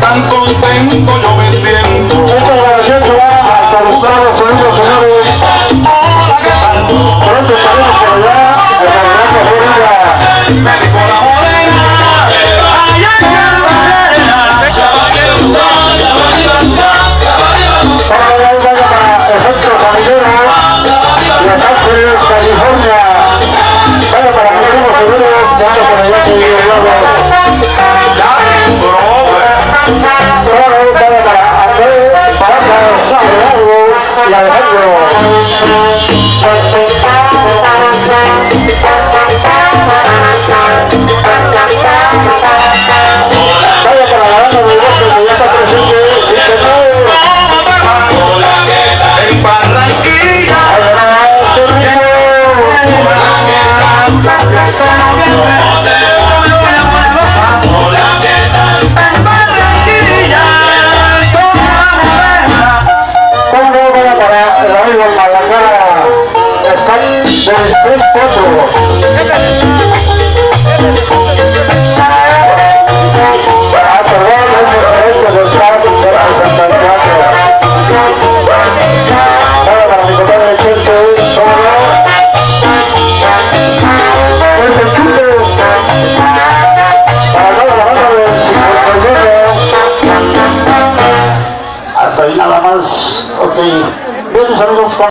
tan contento yo me siento. Esta grabación se va hasta los Estados Unidos, señores. Hola, ¿qué tal? Pronto estaremos por allá, en la Gran Florida. Me dijo la morena, allá en Cartagena. Para efecto familiar Los Ángeles, California. Vaya para que estemos seguros, vamos por allá que vive el lado. Para Andrés, para Santiago y Alejandro. Vaya para la banda de Bosque que ya está presente, sí señor. En Barranquilla. Para el amigo Malangara, está del 6-4.